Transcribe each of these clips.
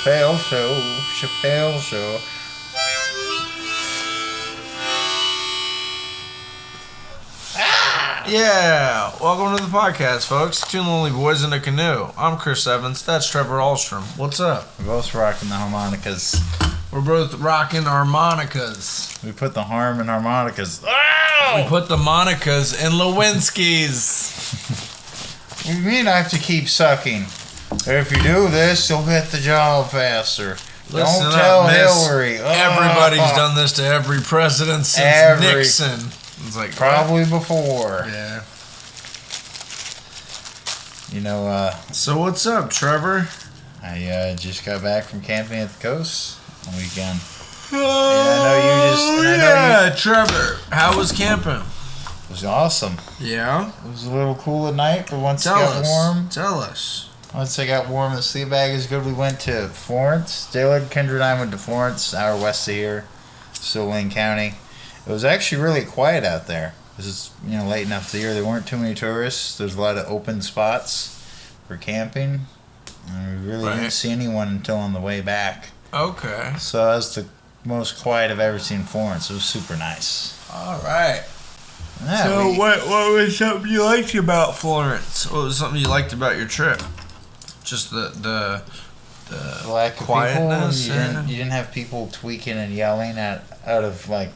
Chappelle Show. Chappelle Show. Yeah, welcome to the podcast, folks. Two lonely boys in a canoe. I'm Chris Evans. That's Trevor Ahlstrom. What's up? We're both rocking the harmonicas. We're both rocking harmonicas. We put the harm in harmonicas. We put the Monicas in Lewinsky's. What do you mean I have to keep sucking? If you do this, you'll get the job faster. Listen Don't up, tell miss. Hillary. Everybody's done this to every president since Nixon. It's like Probably before. Yeah. You know, So what's up, Trevor? I just got back from camping at the coast on the weekend. Trevor. How was camping? It was awesome. Yeah. It was a little cool at night, but once it got warm, Tell us. once it got warm, the sleep bag is good. We went to Florence. Dillard, Kendra, and I went to Florence, an hour west of here, still Lane County. It was actually really quiet out there. This is late enough of the year. There weren't too many tourists. There's a lot of open spots for camping, and we really didn't see anyone until on the way back. Okay. So that was the most quiet I've ever seen Florence. It was super nice. All right. Yeah, So what was something you liked about Florence? What was something you liked about your trip? Just the lack of quietness. people. You didn't have people tweaking and yelling out of like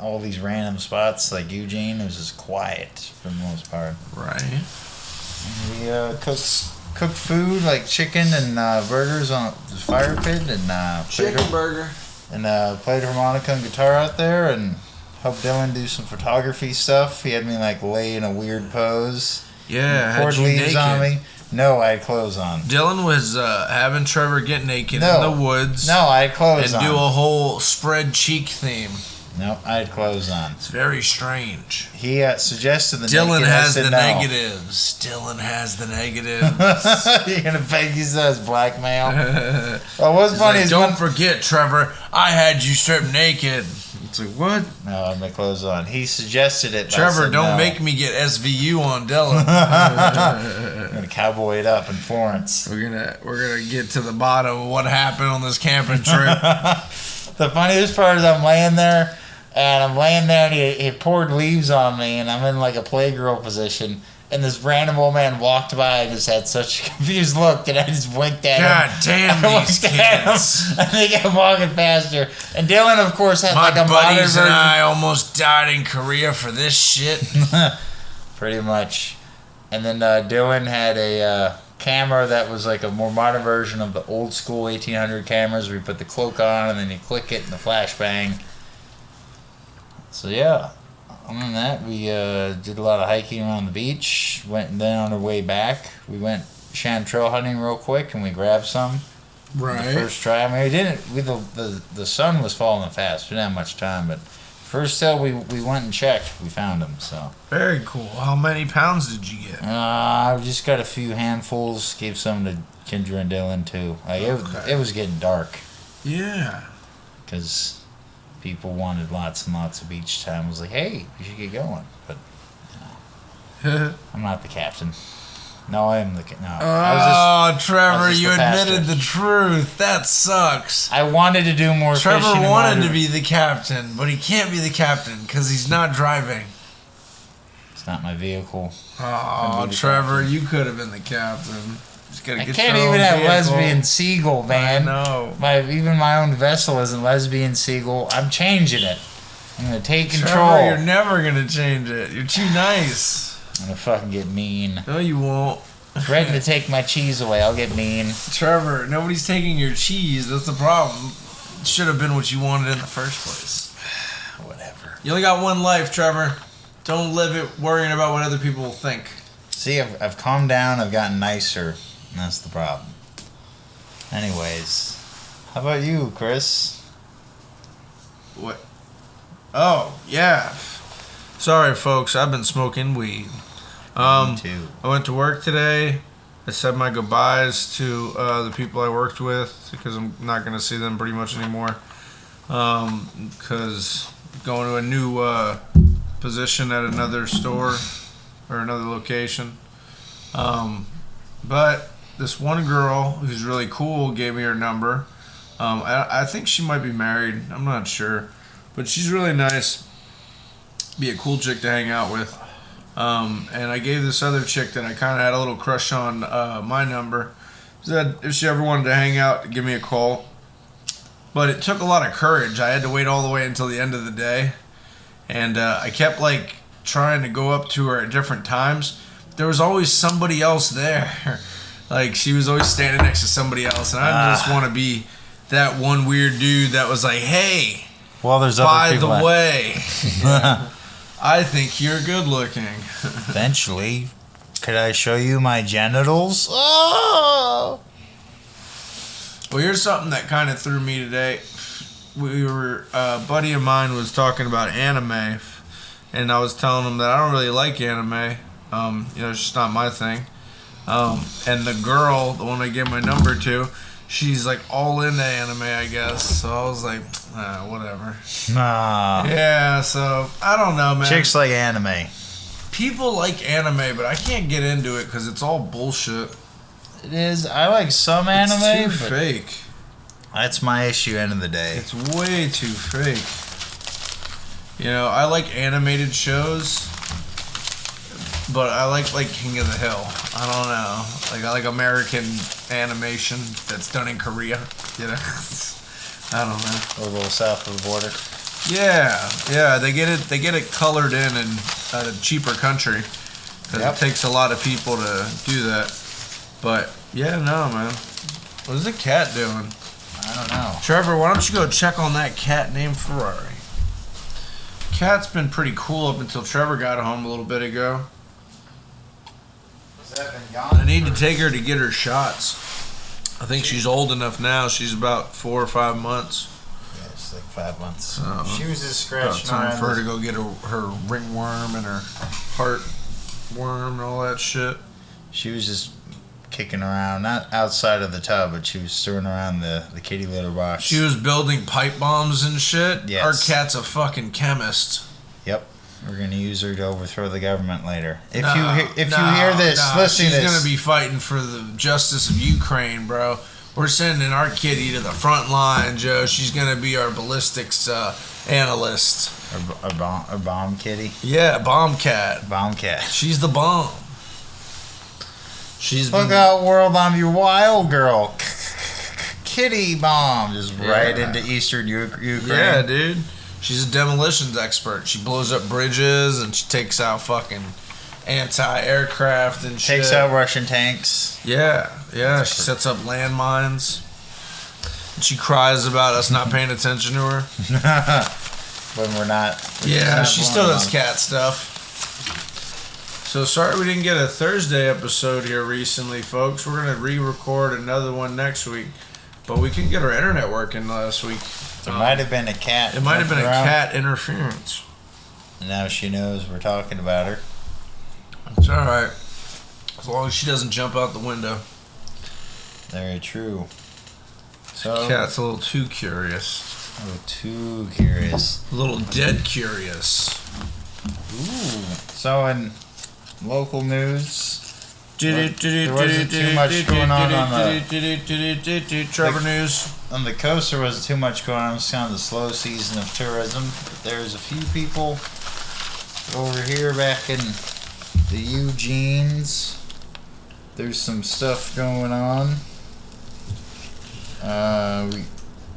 all these random spots like Eugene. It was just quiet for the most part. Right. And we cooked food like chicken and burgers on the fire pit and Chicken burger. and played harmonica and guitar out there and helped Dylan do some photography stuff. He had me like lay in a weird pose. Yeah. Poured Had you leaves naked. on me. No, I had clothes on. Dylan was having Trevor get naked in the woods. No, I had clothes and on. do a whole spread cheek theme. No, I had clothes on. It's very strange. He suggested the Dylan naked. has I said the no. negatives. Dylan has the negatives. You're gonna fake use that as blackmail. Well, what's funny Like, is don't forget, Trevor, I had you stripped naked. It's like, what? no, I had my clothes on. He suggested it. But I Trevor, said don't no. make me get SVU on Dylan. I'm gonna cowboy it up in Florence. We're gonna get to the bottom of what happened on this camping trip. The funniest part is I'm laying there, and he poured leaves on me, and I'm in like a playgirl position. And this random old man walked by and just had such a confused look that I just winked at him. God damn I these winked at him. kids. I think I'm walking faster. And Dylan, of course, had My like a modern buddies and version. I almost died in Korea for this shit. Pretty much. And then Dylan had a camera that was like a more modern version of the old school 1800 cameras where you put the cloak on and then you click it and the flashbang. So yeah. Other than that, we did a lot of hiking around the beach. Went then on our way back, we went chanterelle hunting real quick and we grabbed some. The first try. I mean, we didn't. The sun was falling fast. We didn't have much time, but first tell we went and checked. We found them. So Very cool. How many pounds did you get? I just got a few handfuls. Gave some to Kendra and Dylan too. Like it was getting dark Yeah. because people wanted lots and lots of beach time. I was like, hey, we should get going, but I'm not the captain. No, I am the no. I was Trevor, just you the admitted pastor. the truth. That sucks. I wanted to do more Trevor fishing. and wanted water- to be the captain, but he can't be the captain because he's not driving. It's not my vehicle. Oh, Couldn't be the Trevor, you could have been the captain. Just gotta I get can't your even own have vehicle. lesbian seagull, man. I know. Even my own vessel isn't lesbian seagull. I'm changing it. I'm gonna take control. Trevor, you're never gonna change it. You're too nice. I'm gonna fucking get mean. No, you won't. Threaten to take my cheese away. I'll get mean. Trevor, nobody's taking your cheese. That's the problem. It should have been what you wanted in the first place. Whatever. You only got one life, Trevor. Don't live it worrying about what other people will think. See, I've calmed down. I've gotten nicer. And that's the problem. Anyways, how about you, Chris? What? Oh, yeah. Sorry, folks. I've been smoking weed. Me too. I went to work today. I said my goodbyes to the people I worked with because I'm not going to see them pretty much anymore. Because going to a new position at another store or another location. But this one girl who's really cool gave me her number. I think she might be married. I'm not sure, but she's really nice. Be a cool chick to hang out with. And I gave this other chick that I kind of had a little crush on my number. Said if she ever wanted to hang out, give me a call. But it took a lot of courage. I had to wait all the way until the end of the day, and I kept like trying to go up to her at different times. There was always somebody else there. Like she was always standing next to somebody else, and I just want to be that one weird dude that was like, "Hey, Well, there's other by people. the way, I think you're good looking." Eventually, could I show you my genitals? Oh! Well, here's something that kind of threw me today. A buddy of mine was talking about anime, and I was telling him that I don't really like anime. It's just not my thing. And the girl, the one I gave my number to, she's like all into anime, I guess. So I was like, whatever. Nah. Yeah, so I don't know, man. Chicks like anime. People like anime, but I can't get into it because it's all bullshit. It is. I like some anime, It's too but fake. that's my issue. End of the day. It's way too fake. I like animated shows, but I like King of the Hill. I don't know. Like I like American animation that's done in Korea. I don't know. A little south of the border. Yeah. They get it colored in a cheaper country because Yep. it takes a lot of people to do that. But yeah, no, man. What is the cat doing? I don't know. Trevor, why don't you go check on that cat named Ferrari? Cat's been pretty cool up until Trevor got home a little bit ago. I need to take her to get her shots. I think she's old enough now. She's about 4 or 5 months. Yeah, it's like 5 months. So, She was just about scratching time around. for her to go get her ringworm and her heart worm and all that shit. She was just kicking around, not outside of the tub, but she was throwing around the kitty litter box. She was building pipe bombs and shit. Yes. Our cat's a fucking chemist. Yep. We're gonna use her to overthrow the government later. If No, you hear this, listen to she's this. gonna be fighting for the justice of Ukraine, bro. We're sending our kitty to the front line, Joe. She's gonna be our ballistics analyst. a bomb kitty, Yeah, bomb cat. bomb cat. She's the bomb. She's Look been, out, world! I'm your wild girl. Kitty bomb just right Yeah. into eastern Ukraine. yeah, dude. She's a demolitions expert. She blows up bridges and she takes out fucking anti-aircraft and shit. Takes out Russian tanks. Yeah. She sets up landmines. She cries about us not paying attention to her. When we're not. Yeah, she still does cat. cat stuff. So sorry we didn't get a Thursday episode here recently, folks. We're gonna re-record another one next week, but we couldn't get our internet working last week. There might have been a cat. It might have been a jumping around. cat interference. Now she knows we're talking about her. It's all right, as long as she doesn't jump out the window. Very true. So, Cat's a little too curious, oh, too curious. a little dead curious. Ooh. So in local news, there wasn't too much going on Trevor News. on the coast. There wasn't too much going on. It's kind of the slow season of tourism. But there's a few people over here back in the Eugenes. There's some stuff going on.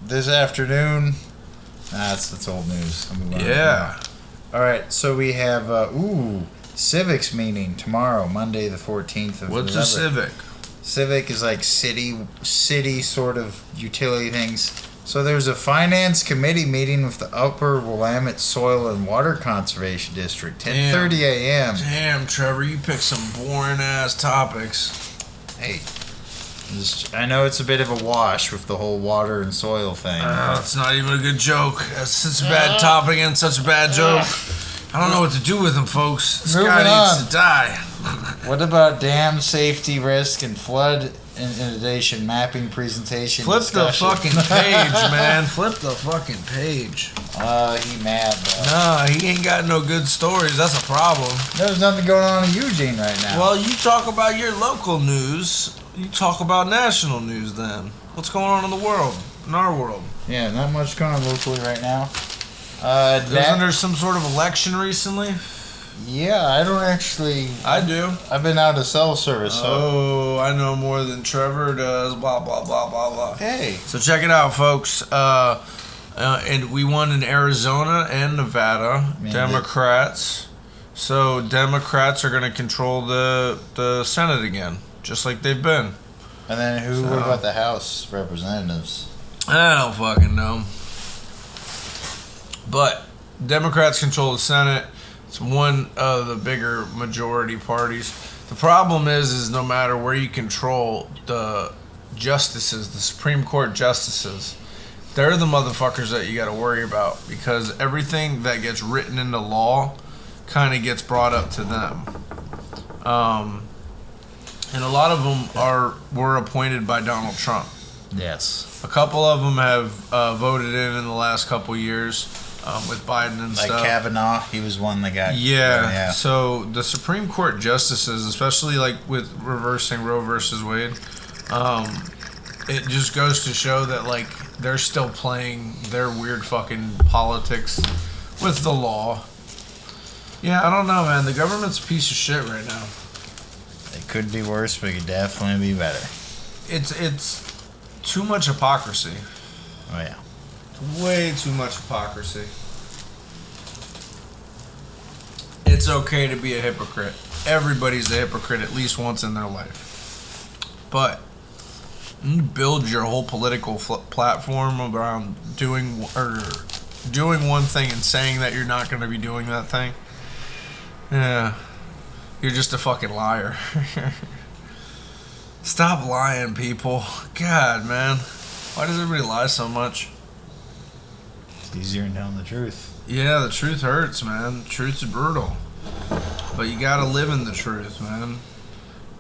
This afternoon. That's old news. I'll move on. Yeah. All right. So we have civics meeting tomorrow, Monday the 14th of What's November. a civic? Civic is like city sort of utility things. So there's a finance committee meeting with the Upper Willamette Soil and Water Conservation District, 10:30 a.m. Damn, Trevor, you picked some boring ass topics. Hey, I know it's a bit of a wash with the whole water and soil thing. It's not even a good joke. That's such a bad topic and such a bad joke. I don't know what to do with him, folks. This Moving guy needs on. to die. What about dam safety risk and flood inundation mapping presentation? Flip the discussion? fucking page, man. Flip the fucking page. He mad though. Nah, he ain't got no good stories. That's a problem. There's nothing going on in Eugene right now. Well, you talk about your local news. You talk about national news then. What's going on in the world? In our world? Yeah, not much going on locally right now. Isn't there some sort of election recently? Yeah, I don't actually. I do. I've been out of cell service. So. Oh, I know more than Trevor does. Blah blah blah blah blah. Hey. So check it out, folks. And we won in Arizona and Nevada. Man, Democrats. So Democrats are going to control the Senate again, just like they've been. And then what about the House Representatives? I don't fucking know. But Democrats control the Senate. It's one of the bigger majority parties. The problem is no matter where you control the justices, the Supreme Court justices, they're the motherfuckers that you got to worry about, because everything that gets written into law kind of gets brought up to them. And a lot of them were appointed by Donald Trump. Yes. A couple of them have voted in the last couple years with Biden and stuff. Like Kavanaugh, he was one that got. Yeah. So the Supreme Court justices, especially like with reversing Roe versus Wade, it just goes to show that like they're still playing their weird fucking politics with the law. Yeah, I don't know, man. The government's a piece of shit right now. It could be worse, but it could definitely be better. It's too much hypocrisy. Oh yeah. Way too much hypocrisy. It's okay to be a hypocrite. Everybody's a hypocrite at least once in their life. But you build your whole political platform around doing one thing and saying that you're not going to be doing that thing. Yeah. You're just a fucking liar. Stop lying, people. God, man. Why does everybody lie so much? It's easier than telling the truth. Yeah, the truth hurts, man. Truth's brutal. But you gotta live in the truth, man.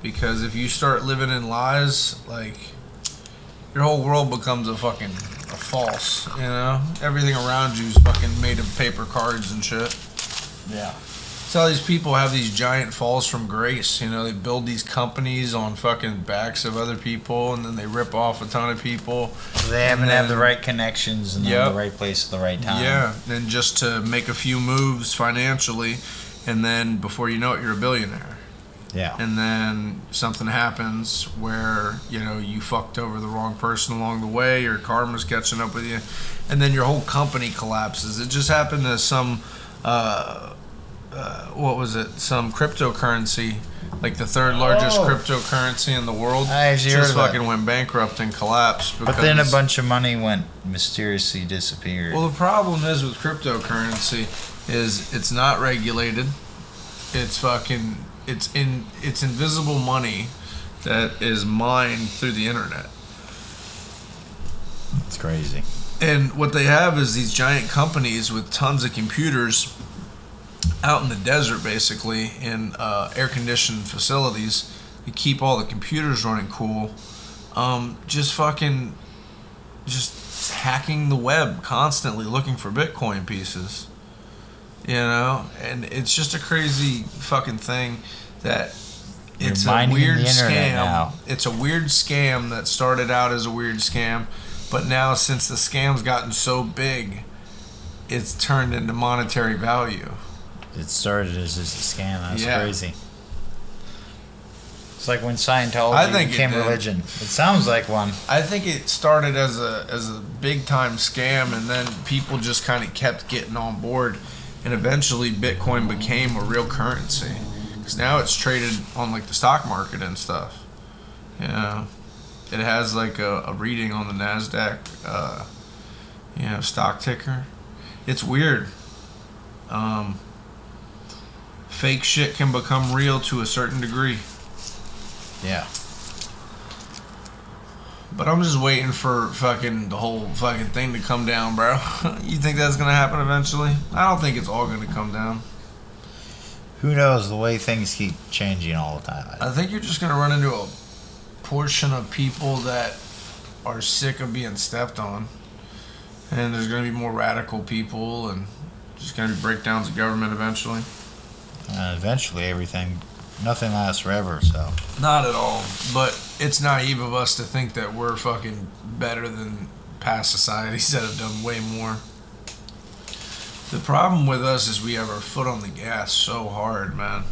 Because if you start living in lies, like, your whole world becomes a false, you know? Everything around you is fucking made of paper cards and shit. Yeah. So all these people have these giant falls from grace, you know? They build these companies on fucking backs of other people, and then they rip off a ton of people. So they haven't have the right connections and the right place at the right time. Yeah, and just to make a few moves financially, and then before you know it, you're a billionaire. Yeah. And then something happens where, you know, you fucked over the wrong person along the way, or karma's catching up with you, and then your whole company collapses. It just happened to some, some cryptocurrency, like the third largest cryptocurrency in the world. I actually heard just of that. fucking went bankrupt and collapsed. But then a bunch of money went mysteriously disappeared. Well, the problem is with cryptocurrency is it's not regulated. It's invisible money that is mined through the internet. It's crazy. And what they have is these giant companies with tons of computers out in the desert, basically, in air-conditioned facilities. They keep all the computers running cool. Just hacking the web constantly, looking for Bitcoin pieces. You know? And it's just a crazy fucking thing that it's a weird scam. Now. It's a weird scam that started out as a weird scam, but now since the scam's gotten so big, it's turned into monetary value. It started as just a scam. That's crazy. It's like when Scientology became religion. It sounds like one. I think it started as a big time scam, and then people just kind of kept getting on board, and eventually Bitcoin became a real currency. Because now it's traded on like the stock market and stuff. Yeah, it has like a reading on the Nasdaq, stock ticker. It's weird. Fake shit can become real to a certain degree. Yeah. But I'm just waiting for fucking the whole fucking thing to come down, bro. You think that's gonna happen eventually? I don't think it's all gonna come down. Who knows, the way things keep changing all the time. I think you're just gonna run into a portion of people that are sick of being stepped on. And there's gonna be more radical people, and just gonna be breakdowns of government eventually. Eventually everything nothing lasts forever. So Not at all. But it's naive of us to think that we're fucking better than past societies that have done way more. The problem with us is we have our foot on the gas so hard, man.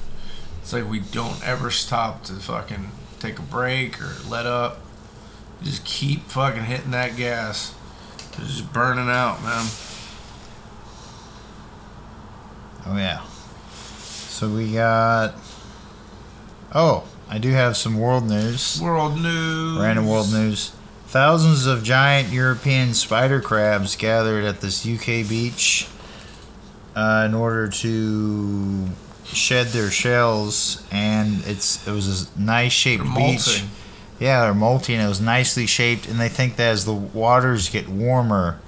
It's like we don't ever stop to fucking take a break or let up. Just keep fucking hitting that gas. It's just burning out, man. oh yeah. So we got. Oh, I do have some world news. World news. Random world news. Thousands of giant European spider crabs gathered at this UK beach in order to shed their shells, and it was a nice shaped They're beach. molting. Yeah, they're molting. It was nicely shaped, and they think that as the waters get warmer,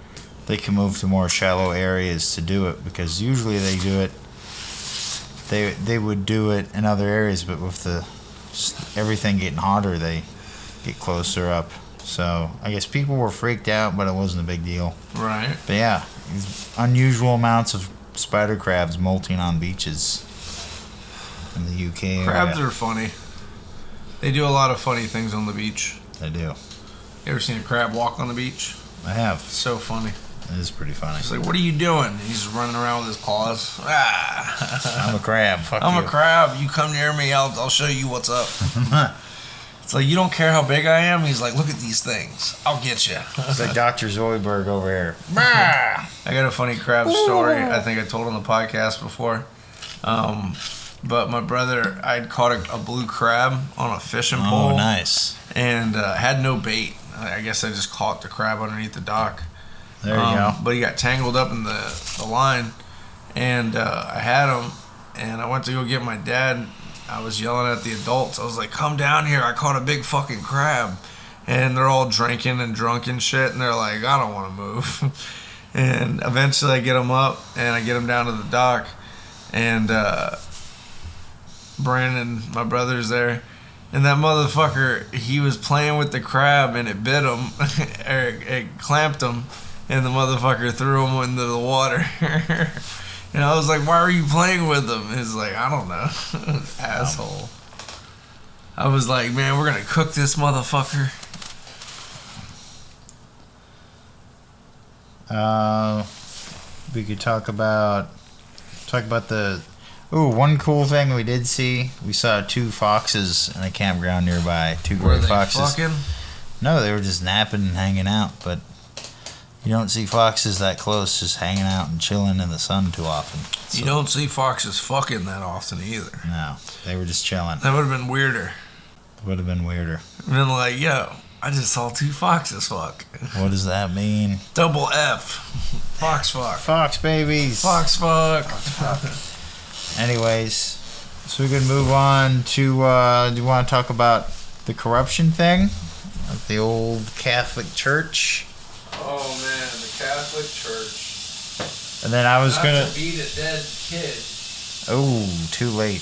they can move to more shallow areas to do it, because usually they do it. They would do it in other areas, but with everything getting hotter, they get closer up. So I guess people were freaked out, but it wasn't a big deal. Right. But yeah, these unusual amounts of spider crabs molting on beaches in the UK. Crabs area. are funny. They do a lot of funny things on the beach. They do. You ever seen a crab walk on the beach? I have. So funny. It is pretty funny. It's like, what are you doing? He's running around with his claws. Ah. I'm a crab. Fuck I'm you. a crab. You come near me, I'll show you what's up. It's like, you don't care how big I am? He's like, look at these things. I'll get you. It's like Dr. Zoidberg over here. I got a funny crab story I think I told on the podcast before. But my brother, I'd caught a blue crab on a fishing pole. Oh, nice. And had no bait. I guess I just caught the crab underneath the dock. There you go. But he got tangled up in the line. And I had him. And I went to go get my dad. I was yelling at the adults. I was like, come down here. I caught a big fucking crab. And they're all drinking and drunk and shit. And they're like, I don't want to move. And eventually I get them up. And I get them down to the dock. And Brandon, my brother's there. And that motherfucker, he was playing with the crab and it bit him. It clamped him. And the motherfucker threw him into the water. And I was like, why are you playing with him? He's like, I don't know. Asshole. I was like, man, we're going to cook this motherfucker. We could talk about the. Ooh, one cool thing we did see. We saw 2 foxes in a campground nearby. 2 Were gray they foxes. fucking? No, they were just napping and hanging out. But you don't see foxes that close, just hanging out and chilling in the sun too often. So, You don't see foxes fucking that often either. No, they were just chilling. That would have been weirder. Would have been weirder. Been like, yo, I just saw 2 foxes fuck. What does that mean? Double F. Fox fuck. Fox babies. Fox fuck. Anyways, so we can move on to. Do you want to talk about the corruption thing of the old Catholic Church? Oh man, the Catholic Church. And then I was gonna. to beat a dead kid. Oh, too late.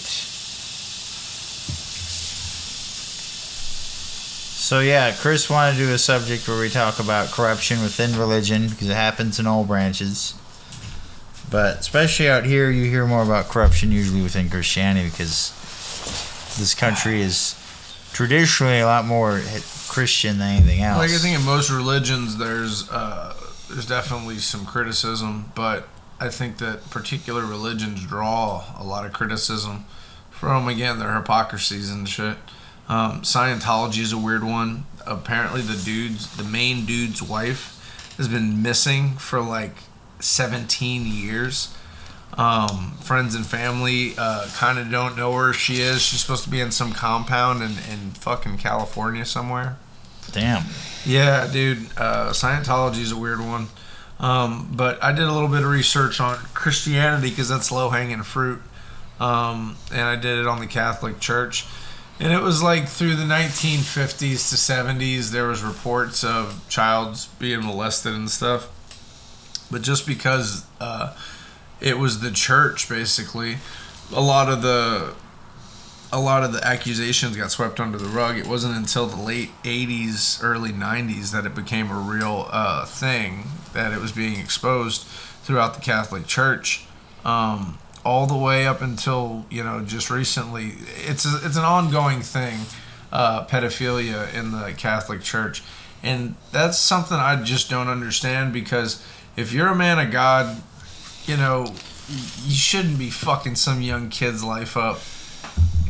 So yeah, Chris wanted to do a subject where we talk about corruption within religion because it happens in all branches. But especially out here, you hear more about corruption usually within Christianity because this country is traditionally a lot more Christian than anything else. Like I think in most religions, there's definitely some criticism, but I think that particular religions draw a lot of criticism from, again, their hypocrisies and shit. Scientology is a weird one. Apparently, the main dude's wife has been missing for like 17 years. Friends and family kind of don't know where she is. She's supposed to be in some compound in fucking California somewhere. Damn. Yeah, dude. Scientology is a weird one. But I did a little bit of research on Christianity because that's low-hanging fruit. And I did it on the Catholic Church. And it was like through the 1950s to 70s, there was reports of childs being molested and stuff. But just because it was the church, basically, a lot of the accusations got swept under the rug. It wasn't until the late 80s, early 90s that it became a real thing, that it was being exposed throughout the Catholic Church. all the way up until just recently. It's an ongoing thing, pedophilia in the Catholic Church, and that's something I just don't understand, because if you're a man of God, you shouldn't be fucking some young kid's life up.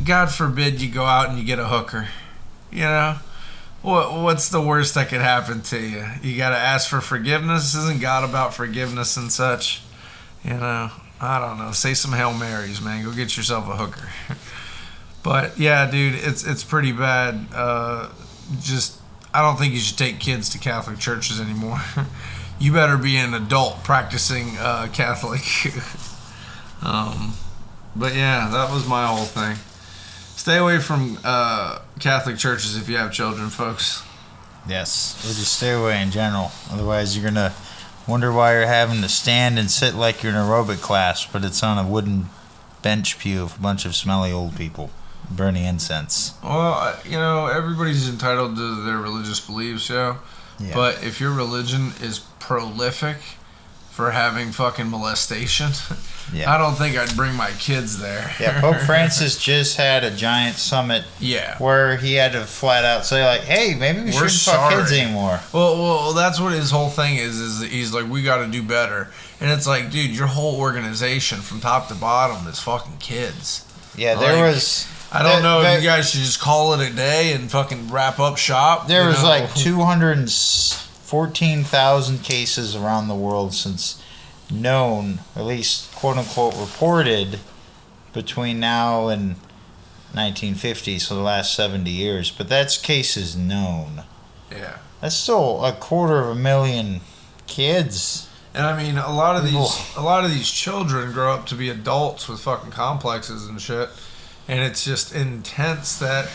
God forbid you go out and you get a hooker. What's the worst that could happen to you? You got to ask for forgiveness. Isn't God about forgiveness and such? I don't know. Say some Hail Marys, man. Go get yourself a hooker. But yeah, dude, it's pretty bad. I don't think you should take kids to Catholic churches anymore. You better be an adult practicing Catholic. But yeah, that was my whole thing. Stay away from Catholic churches if you have children, folks. Yes, or just stay away in general. Otherwise, you're going to wonder why you're having to stand and sit like you're in aerobic class, but it's on a wooden bench pew of a bunch of smelly old people burning incense. Well, everybody's entitled to their religious beliefs, yeah. But if your religion is prolific for having fucking molestation, I don't think I'd bring my kids there. Yeah, Pope Francis just had a giant summit where he had to flat out say, like, hey, maybe we shouldn't fuck kids anymore. Well, that's what his whole thing is he's like, we got to do better. And it's like, dude, your whole organization from top to bottom is fuking kids. Yeah, there was... I don't know if you guys should just call it a day and fucking wrap up shop. There was like 214,000 cases around the world since known, at least quote-unquote reported, between now and 1950, so the last 70 years. But that's cases known. Yeah. That's still 250,000 kids. And I mean, a lot of these children grow up to be adults with fucking complexes and shit. And it's just intense that,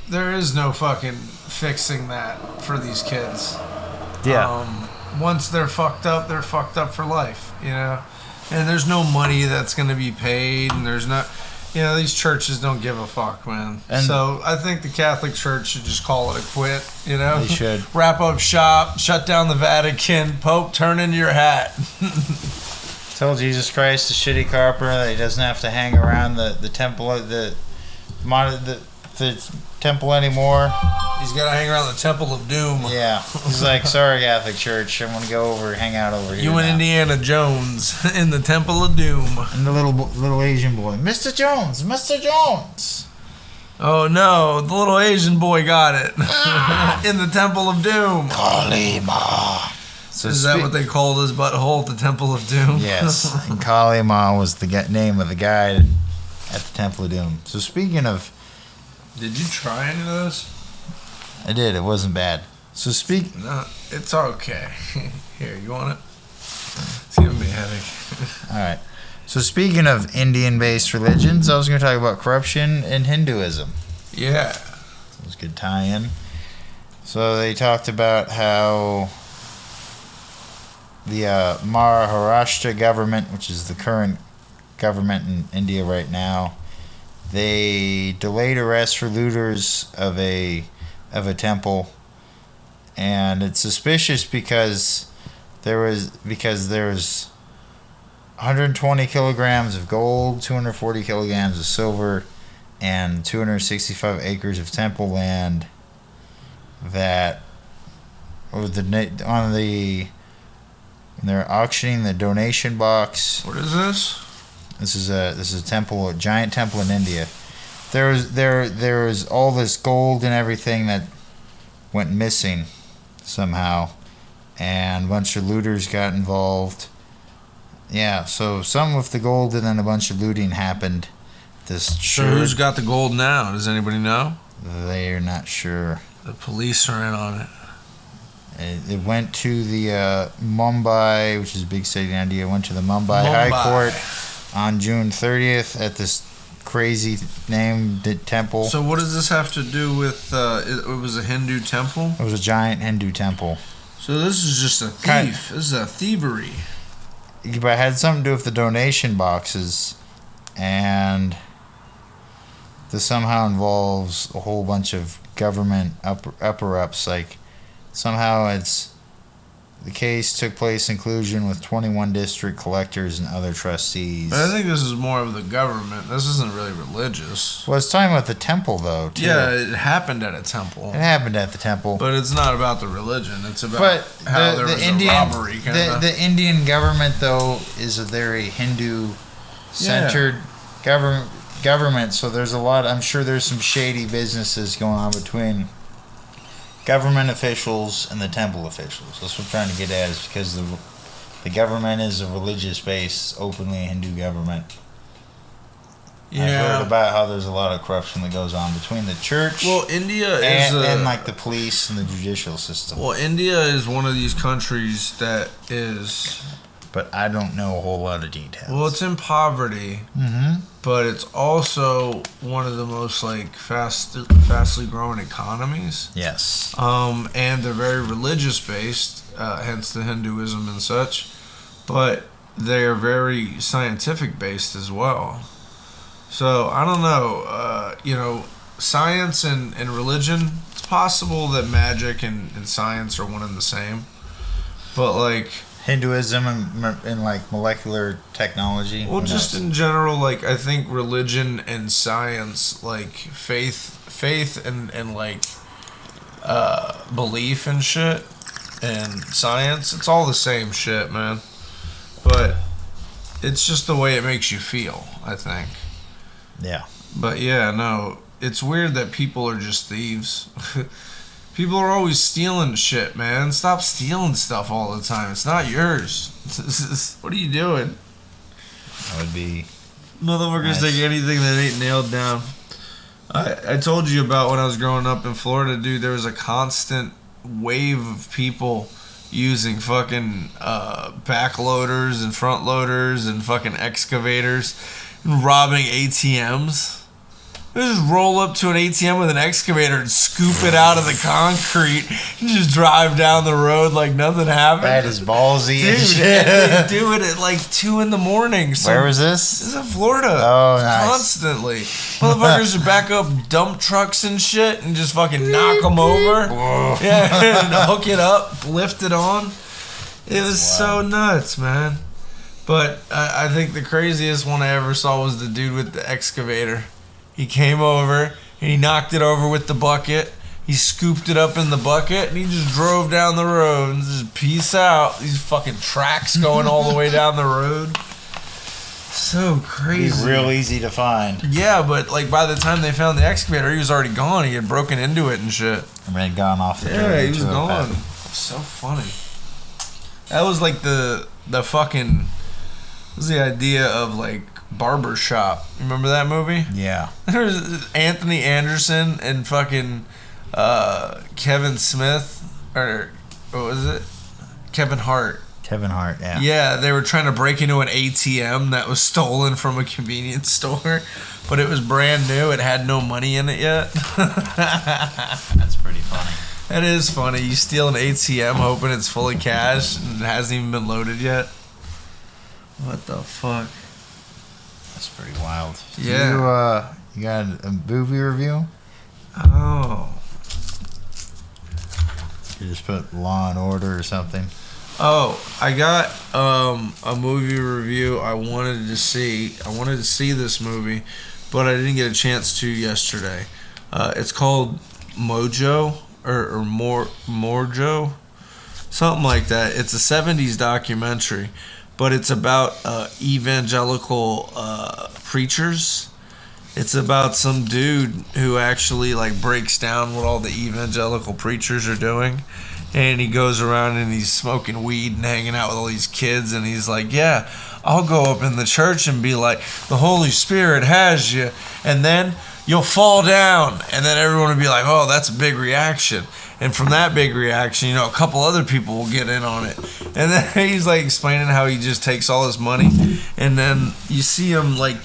there is no fucking fixing that for these kids. Yeah. Once they're fucked up for life, And there's no money that's going to be paid, and there's not, these churches don't give a fuck, man. And so I think the Catholic Church should just call it a quit, They should. Wrap up shop, shut down the Vatican, Pope, turn in your hat. Tell Jesus Christ, the shitty carpenter, that he doesn't have to hang around the temple, the temple anymore. He's got to hang around the Temple of Doom. Yeah. He's like, sorry, Catholic Church, I'm going to go hang out over here. You and Indiana Jones in the Temple of Doom. And the little Asian boy, Mr. Jones, Mr. Jones. Oh no, the little Asian boy got it. In the Temple of Doom. Kalima. So is that what they called his butthole, the Temple of Doom? Yes. And Kali Ma was the name of the guy at the Temple of Doom. So speaking of... Did you try any of those? I did. It wasn't bad. So No, it's okay. Here, you want it? It's giving me a headache. All right. So speaking of Indian-based religions, I was going to talk about corruption in Hinduism. Yeah. That was a good tie-in. So they talked about how the Maharashtra government, which is the current government in India right now, they delayed arrest for looters of a temple, and it's suspicious because there was 120 kilograms of gold, 240 kilograms of silver, and 265 acres of temple land that they're auctioning the donation box. What is this? This is a temple, a giant temple in India. There was all this gold and everything that went missing somehow, and a bunch of looters got involved. Yeah, so some with the gold and then a bunch of looting happened. So who's got the gold now? Does anybody know? They're not sure. The police are in on it. It went to the Mumbai, which is a big city in India. It went to the Mumbai High Court on June 30th at this crazy named temple. So what does this have to do with, it was a Hindu temple? It was a giant Hindu temple. So this is just a thief. This is a thievery. But it had something to do with the donation boxes, and this somehow involves a whole bunch of government upper-ups. Like, somehow it's The case took place in collusion with 21 district collectors and other trustees. But I think this is more of the government. This isn't really religious. Well, it's talking about the temple, though, too. Yeah, it happened at a temple. It happened at the temple. But it's not about the religion. It's about how there was a robbery. The Indian government, though, is a very Hindu-centered government. So there's a lot. I'm sure there's some shady businesses going on between government officials and the temple officials. That's what I'm trying to get at, is because the government is a religious-based, openly Hindu government. Yeah. I've heard about how there's a lot of corruption that goes on between the church, India and like the police and the judicial system. Well, India is one of these countries that is. But I don't know a whole lot of details. Well, it's in poverty, but it's also one of the most like fastly growing economies. Yes. And they're very religious based, hence the Hinduism and such. But they are very scientific based as well. So I don't know. Science and religion. It's possible that magic and science are one and the same, but like. Hinduism and like molecular technology. Well, just in general, like I think religion and science, like faith and like belief and shit, and science, it's all the same shit, man. But it's just the way it makes you feel, I think. Yeah. But yeah, no, it's weird that people are just thieves. People are always stealing shit, man. Stop stealing stuff all the time. It's not yours. What are you doing? That would be... Motherfuckers take anything that ain't nailed down. I told you about when I was growing up in Florida, dude. There was a constant wave of people using fucking backloaders and front loaders and fucking excavators and robbing ATMs. They just roll up to an ATM with an excavator and scoop it out of the concrete and just drive down the road like nothing happened. That is ballsy. Dude, they do it at like 2 in the morning. Where was this? This is in Florida. Oh, nice. Constantly. Motherfuckers would back up dump trucks and shit and just fucking knock them over. Whoa. Yeah, and hook it up, lift it on. It was so nuts, man. But I think the craziest one I ever saw was the dude with the excavator. He came over and he knocked it over with the bucket. He scooped it up in the bucket and he just drove down the road and just peace out. These fucking tracks going all the way down the road. So crazy. He's real easy to find. Yeah, but like by the time they found the excavator, he was already gone. He had broken into it and shit. I mean, gone off the Yeah, he was gone. So funny. That was like the fucking... was the idea of like Barbershop. Remember that movie? Yeah. There's Anthony Anderson and fucking Kevin Smith, or what was it? Kevin Hart. Kevin Hart, yeah. Yeah, they were trying to break into an ATM that was stolen from a convenience store, but it was brand new. It had no money in it yet. That's pretty funny. That is funny. You steal an ATM hoping it's full of cash and it hasn't even been loaded yet. What the fuck? That's pretty wild. Yeah. You got a movie review? Oh. You just put Law and Order or something? Oh, I got a movie review I wanted to see. I wanted to see this movie, but I didn't get a chance to yesterday. It's called Mojo or Morjo, something like that. It's a 70s documentary, but it's about evangelical preachers. It's about some dude who actually like breaks down what all the evangelical preachers are doing. And he goes around and he's smoking weed and hanging out with all these kids. And he's like, yeah, I'll go up in the church and be like, the Holy Spirit has you. And then you'll fall down. And then everyone will be like, oh, that's a big reaction. And from that big reaction, a couple other people will get in on it. And then he's like explaining how he just takes all his money. And then you see him like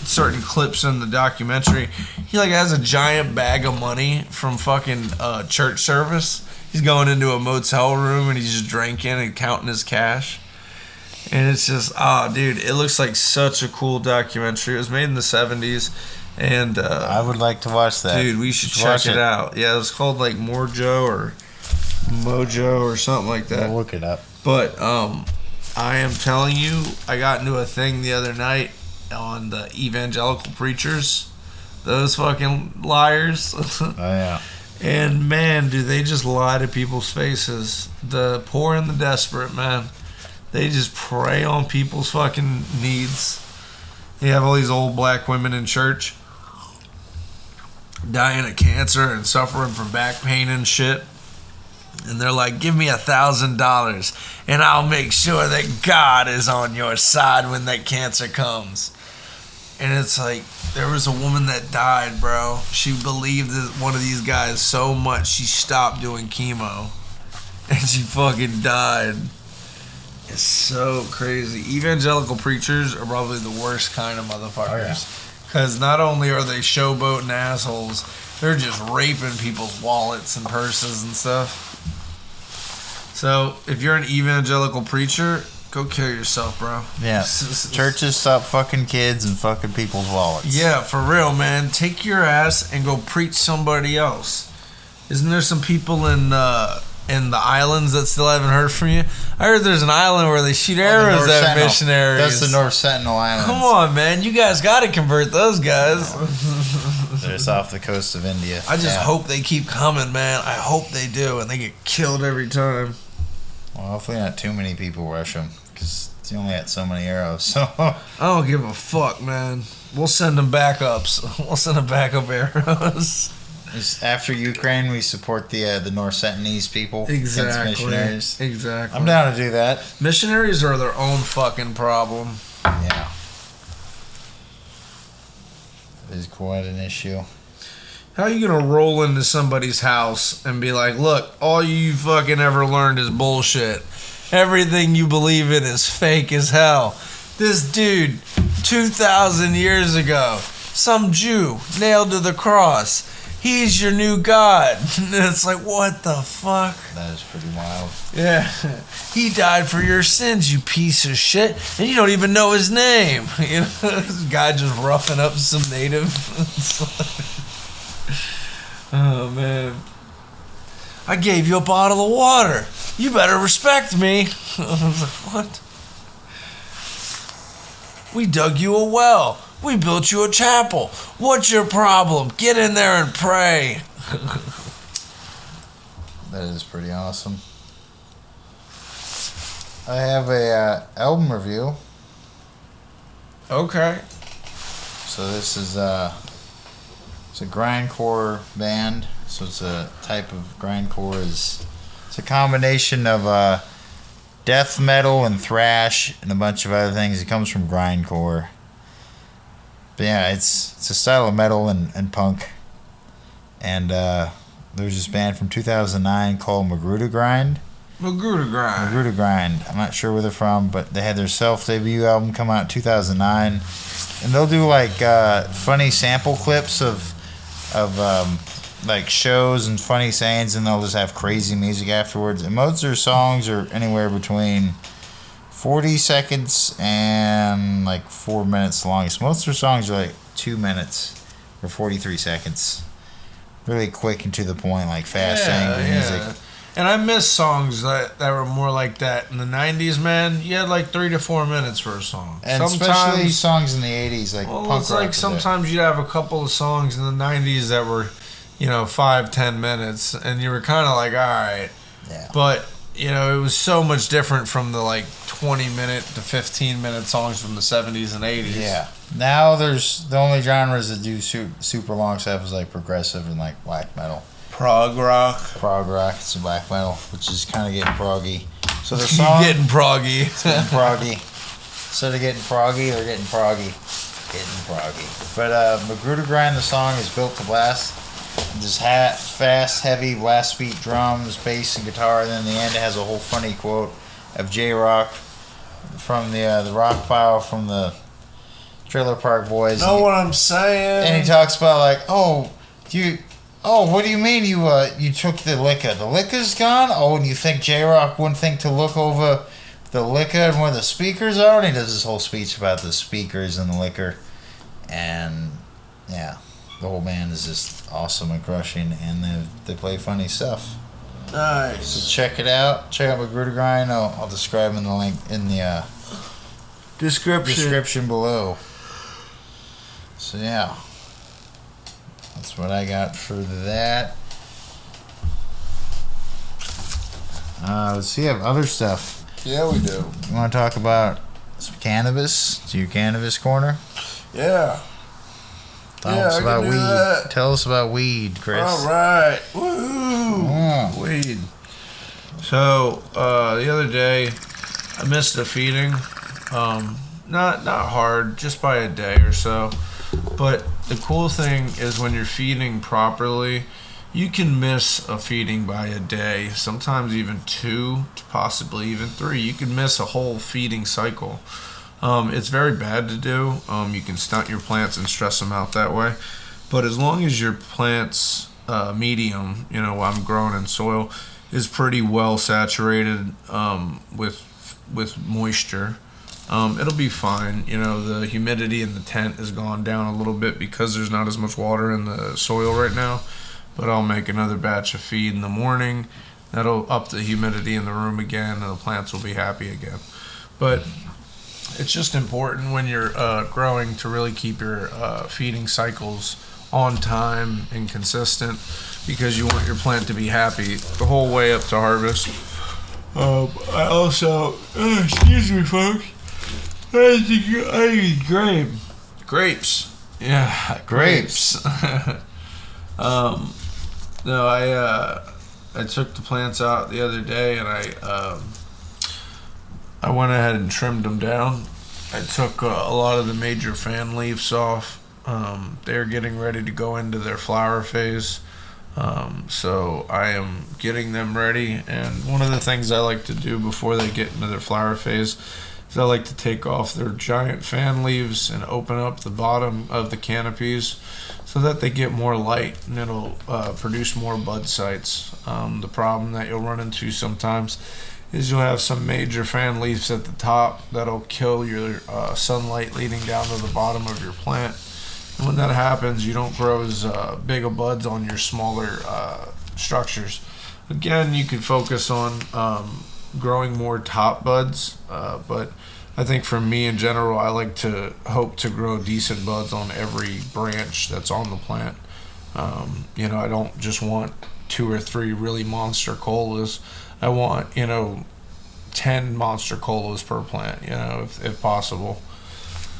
certain clips in the documentary. He like has a giant bag of money from fucking church service. He's going into a motel room and he's just drinking and counting his cash. And it's just, dude, it looks like such a cool documentary. It was made in the 70s. And I would like to watch that. Dude, we should check it out. Yeah, it was called like Morjo or Mojo or something like that. We'll look it up. But I am telling you, I got into a thing the other night on the evangelical preachers. Those fucking liars. Oh yeah. And man, do they just lie to people's faces. The poor and the desperate, man. They just prey on people's fucking needs. They have all these old black women in church dying of cancer and suffering from back pain and shit. And they're like, give me $1,000 and I'll make sure that God is on your side when that cancer comes. And it's like, there was a woman that died, bro. She believed one of these guys so much she stopped doing chemo. And she fucking died. It's so crazy. Evangelical preachers are probably the worst kind of motherfuckers. Because not only are they showboating assholes, they're just raping people's wallets and purses and stuff. So, if you're an evangelical preacher, go kill yourself, bro. Yeah. Churches stop fucking kids and fucking people's wallets. Yeah, for real, man. Take your ass and go preach somebody else. Isn't there some people in the islands that still haven't heard from you? I heard there's an island where they shoot arrows at missionaries. That's the North Sentinel Islands. Come on, man. You guys got to convert those guys. They're just off the coast of India. I just hope they keep coming, man. I hope they do, and they get killed every time. Well, hopefully not too many people rush them, because you only had so many arrows. So I don't give a fuck, man. We'll send them backups. We'll send them backup arrows. After Ukraine, we support the North Sentinelese people. Exactly. Missionaries. Exactly. I'm down to do that. Missionaries are their own fucking problem. Yeah. It is quite an issue. How are you gonna roll into somebody's house and be like, look, all you fucking ever learned is bullshit. Everything you believe in is fake as hell. This dude, 2,000 years ago, some Jew nailed to the cross. He's your new God. And it's like, what the fuck? That is pretty wild. Yeah. He died for your sins, you piece of shit. And you don't even know his name. You know, this guy just roughing up some native. Oh, man. I gave you a bottle of water. You better respect me. I was like, what? We dug you a well. We built you a chapel. What's your problem? Get in there and pray. That is pretty awesome. I have a album review. Okay. So this is it's a grindcore band. So it's a type of grindcore. It's a combination of death metal and thrash and a bunch of other things. It comes from grindcore. But yeah, it's a style of metal and punk. And there's this band from 2009 called Magruder Grind. Magruder Grind. Magruder Grind. I'm not sure where they're from, but they had their self-debut album come out in 2009. And they'll do like funny sample clips of like shows and funny sayings, and they'll just have crazy music afterwards. And most of their songs are anywhere between 40 seconds and like 4 minutes long. So most of their songs are like 2 minutes or 43 seconds. Really quick and to the point, like fast angry music. And I miss songs that were more like that in the 90s, man. You had like 3 to 4 minutes for a song. And especially songs in the 80s, like well, punk it's rock. like sometimes you'd have a couple of songs in the 90s that were, 5-10 minutes, and you were kind of like, all right. Yeah. But, it was so much different from the like 20-minute to 15-minute songs from the 70s and 80s. Yeah. Now there's the only genres that do super long stuff is like progressive and like black metal. Prog rock. Prog rock, it's black metal, which is kind of getting proggy. So the song getting proggy. getting proggy. Instead of getting proggy, they're getting proggy. Getting proggy. But Magruder Grind, the song is built to blast. Just fast, heavy, blast beat drums, bass, and guitar. And then in the end, it has a whole funny quote of J-Rock from the rock pile from the Trailer Park Boys. Know what I'm saying? And he talks about like, what do you mean you took the liquor? The liquor's gone? Oh, and you think J-Rock wouldn't think to look over the liquor and where the speakers are? And he does this whole speech about the speakers and the liquor. And, yeah, the whole band is just awesome and crushing, and they play funny stuff. Nice. check it out. Check out Magruder Grind. I'll describe in the link in the description below. So yeah, that's what I got for that. Let's see, I have other stuff. Yeah, we do. You want to talk about some cannabis? To your cannabis corner? Yeah. Tell us I about can do weed. that. Tell us about weed, Chris. All right. Woo! Weed. So the other day, I missed a feeding. Not hard, just by a day or so. But the cool thing is when you're feeding properly, you can miss a feeding by a day, sometimes even 2, possibly even 3. You can miss a whole feeding cycle. It's very bad to do. You can stunt your plants and stress them out that way. But as long as your plant's medium, I'm growing in soil, is pretty well saturated with moisture, it'll be fine. The humidity in the tent has gone down a little bit because there's not as much water in the soil right now. But I'll make another batch of feed in the morning. That'll up the humidity in the room again, and the plants will be happy again. But it's just important when you're growing to really keep your feeding cycles on time and consistent, because you want your plant to be happy the whole way up to harvest. I also, excuse me, folks, I use grapes. Yeah, grapes. No, I took the plants out the other day, and I went ahead and trimmed them down. I took a lot of the major fan leaves off. They're getting ready to go into their flower phase. So I am getting them ready. And one of the things I like to do before they get into their flower phase is I like to take off their giant fan leaves and open up the bottom of the canopies so that they get more light, and it'll produce more bud sites. The problem that you'll run into sometimes is you'll have some major fan leaves at the top that'll kill your sunlight leading down to the bottom of your plant. And when that happens, you don't grow as big of buds on your smaller structures. Again, you could focus on growing more top buds, but I think for me in general, I like to hope to grow decent buds on every branch that's on the plant. I don't just want 2 or 3 really monster colas. I want 10 monster colas per plant, if possible.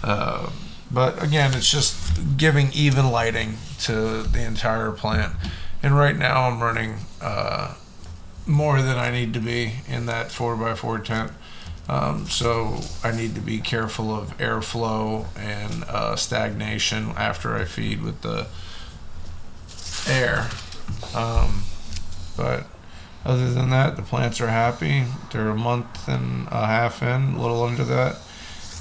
But again, it's just giving even lighting to the entire plant. And right now I'm running more than I need to be in that 4x4 tent. So I need to be careful of airflow and stagnation after I feed with the air. But other than that, the plants are happy. They're a month and a half in, a little under that.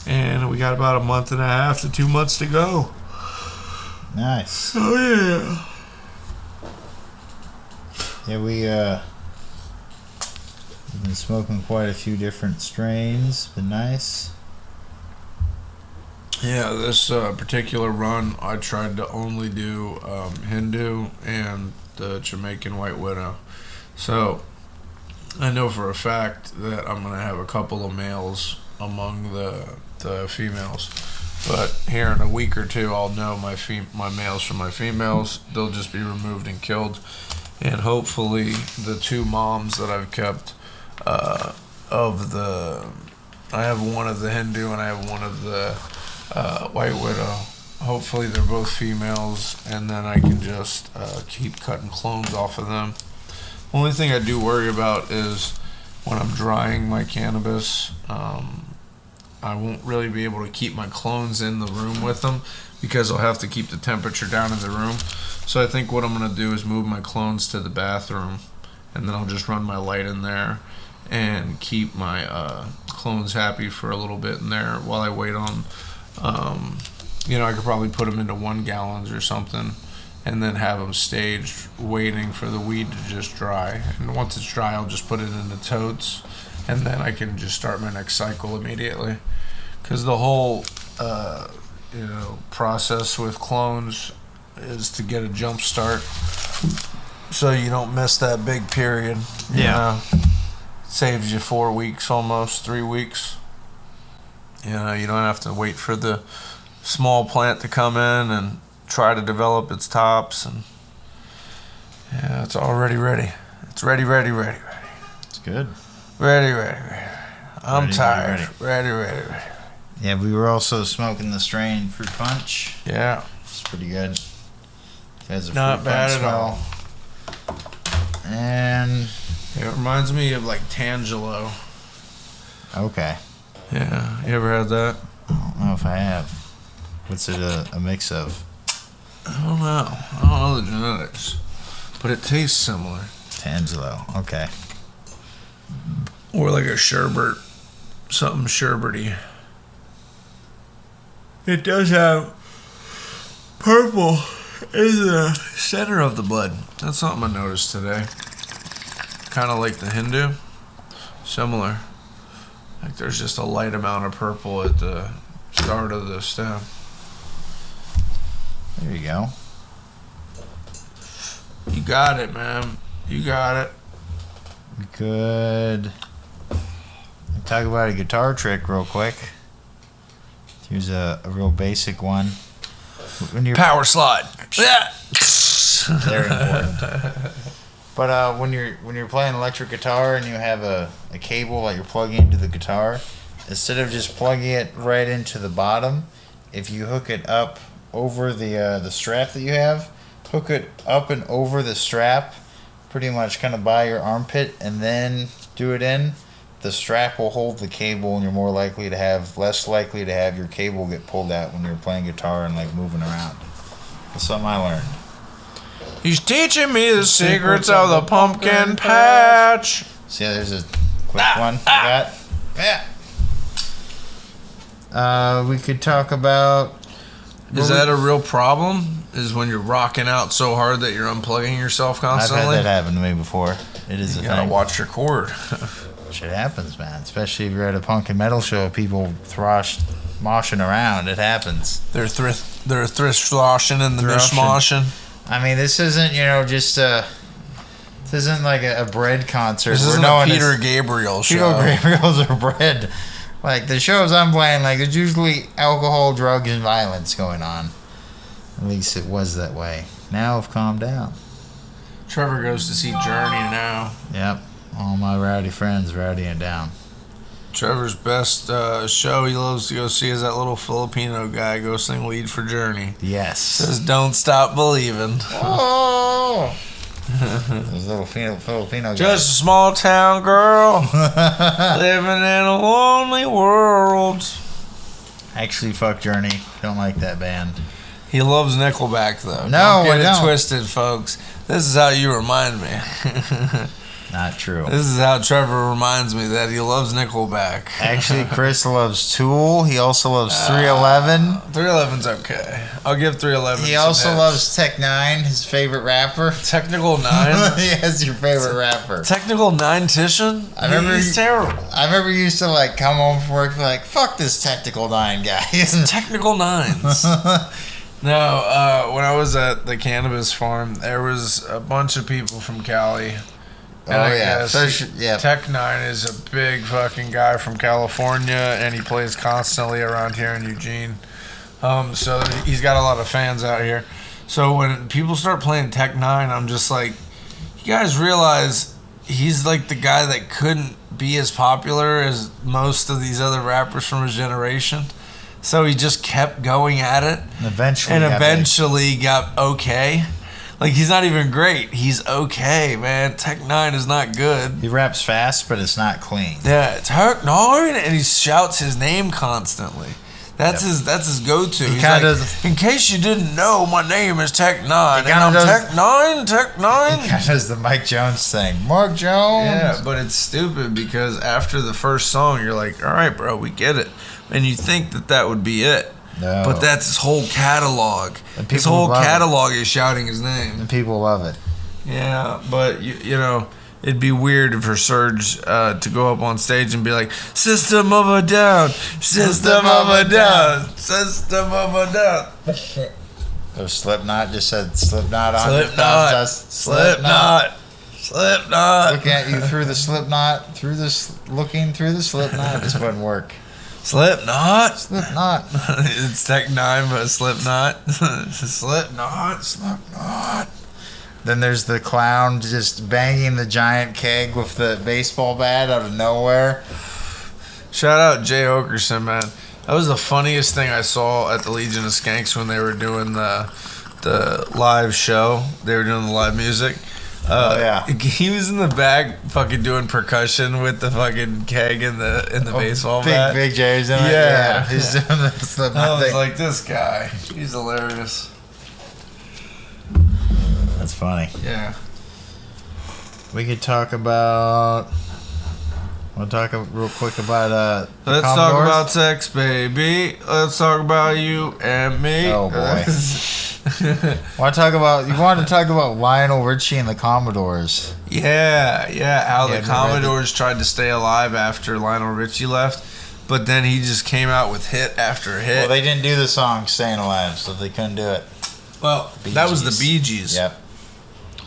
And we got about a month and a half to 2 months to go. Nice. Oh, yeah. Yeah, we've been smoking quite a few different strains. Been nice. Yeah, this particular run, I tried to only do Hindu and the Jamaican White Widow. So I know for a fact that I'm going to have a couple of males among the females. But here in a week or two, I'll know my males from my females. They'll just be removed and killed. And hopefully the 2 moms that I've kept I have one of the Hindu and I have one of the White Widow. Hopefully they're both females, and then I can just keep cutting clones off of them. Only thing I do worry about is when I'm drying my cannabis, I won't really be able to keep my clones in the room with them because I'll have to keep the temperature down in the room. So I think what I'm going to do is move my clones to the bathroom, and then I'll just run my light in there and keep my clones happy for a little bit in there while I wait on, I could probably put them into 1 gallons or something and then have them staged waiting for the weed to just dry. And once it's dry, I'll just put it in the totes, and then I can just start my next cycle immediately. Because the whole, process with clones is to get a jump start so you don't miss that big period. You know? Saves you 4 weeks, almost 3 weeks. You know, you don't have to wait for the small plant to come in and try to develop its tops, and yeah, it's already ready. It's ready. It's good. Ready. I'm Ready, tired. ready. Ready. Yeah, we were also smoking the strain fruit punch. Yeah. It's pretty good. It has a Not fruit bad punch at all. And It reminds me of like Tangelo. okay, Yeah. You ever had that? I don't know if I have. What's it a mix of? I don't know the genetics, but it tastes similar. Tangelo. Okay. Or like a sherbet, something sherbety. It does have purple in the center of the bud. That's something I noticed today. Kind of like the Hindu. Similar. Like there's just a light amount of purple at the start of the stem. There you go. You got it, man. You got it. We could talk about a guitar trick real quick. Here's a real basic one. When you're Power slide. Yeah. very important. But when you're playing electric guitar and you have a cable that you're plugging into the guitar, instead of just plugging it right into the bottom, if you hook it up over the strap that you have, hook it up and over the strap, pretty much kind of by your armpit, and then do it in. The strap will hold the cable, and you're less likely to have your cable get pulled out when you're playing guitar and like moving around. That's something I learned. He's teaching me the secrets of the pumpkin patch. See, there's a quick one I got. Yeah. We could talk about. Is that a real problem? Is when you're rocking out so hard that you're unplugging yourself constantly? I've had that happen to me before. It is You a gotta thing. watch your cord. Shit happens, man. Especially if you're at a punk and metal show, people moshing around. It happens. They're thrift sloshing and the Thrashing. mishmashing. I mean, this isn't just this isn't like a bread concert. This where isn't no a one Peter is- Gabriel show. Peter Gabriel's are bread. Like the shows I'm playing, like there's usually alcohol, drugs, and violence going on. At least it was that way. Now I've calmed down. Trevor goes to see Journey now. Yep. All my rowdy friends rowdying down. Trevor's best show he loves to go see is that little Filipino guy go sing lead for Journey. Yes. Says, "Don't stop believing." Oh! Those little Filipino guys. Just a small town girl living in a lonely world. Actually, fuck Journey. Don't like that band. He loves Nickelback, though. No, don't get I it don't. twisted, folks. This is how you remind me. Not true. This is how Trevor reminds me that he loves Nickelback. Actually, Chris loves Tool. He also loves 311. 311's okay. I'll give 311. He some also hits. loves Tech Nine, his favorite rapper. Technical 9. Yes, your favorite rapper. Technical 9 Titian? I remember He's terrible. I remember you used to like come home from work and be like, fuck this Technical 9 guy. Technical 9s. No, when I was at the cannabis farm, there was a bunch of people from Cali. And Oh, I yeah. guess Yeah. Tech Nine is a big fucking guy from California, and he plays constantly around here in Eugene. So he's got a lot of fans out here. So when people start playing Tech Nine, I'm just like, you guys realize he's like the guy that couldn't be as popular as most of these other rappers from his generation. So he just kept going at it, And eventually. and got eventually got okay. Like, he's not even great. He's okay, man. Tech Nine is not good. He raps fast, but it's not clean. Yeah, Tech Nine, and he shouts his name constantly. That's his go-to. He He's kinda like, does- in case you didn't know, my name is Tech Nine, He and kinda I'm does- Tech Nine, Tech Nine. Kind of does the Mike Jones thing. Mark Jones. Yeah, but it's stupid because after the first song, you're like, all right, bro, we get it. And you think that would be it. No. But that's his whole catalog. And His people whole love it. catalog is shouting his name. And people love it. Yeah, but you know, it'd be weird for Surge to go up on stage and be like, "System of a Down, System of a Down, System of a Down." Oh, Slipknot just said Slipknot on Slipknot. Slipknot. Slipknot. Looking at you through the Slipknot, looking through the Slipknot, just wouldn't work. Slipknot. Slipknot. It's Tech 9, but Slipknot. Slipknot. Slipknot. Then there's the clown just banging the giant keg with the baseball bat out of nowhere. Shout out Jay Okerson, man. That was the funniest thing I saw at the Legion of Skanks when they were doing the live show. They were doing the live music. Yeah. He was in the back fucking doing percussion with the fucking keg and the baseball bat. Big J's in it. Yeah. He's doing the Slipknot I was thing. like, this guy, he's hilarious. That's funny. Yeah. We could talk about. We'll talk real quick about the Let's Commodores. talk about sex, baby. Let's talk about you and me. Oh, boy. You want to talk about Lionel Richie and the Commodores? Yeah. How Yeah, the Commodores tried to stay alive after Lionel Richie left, but then he just came out with hit after hit. Well, they didn't do the song "Staying Alive," so they couldn't do it. Well, Bee that was the Gees. Bee Gees. Yep.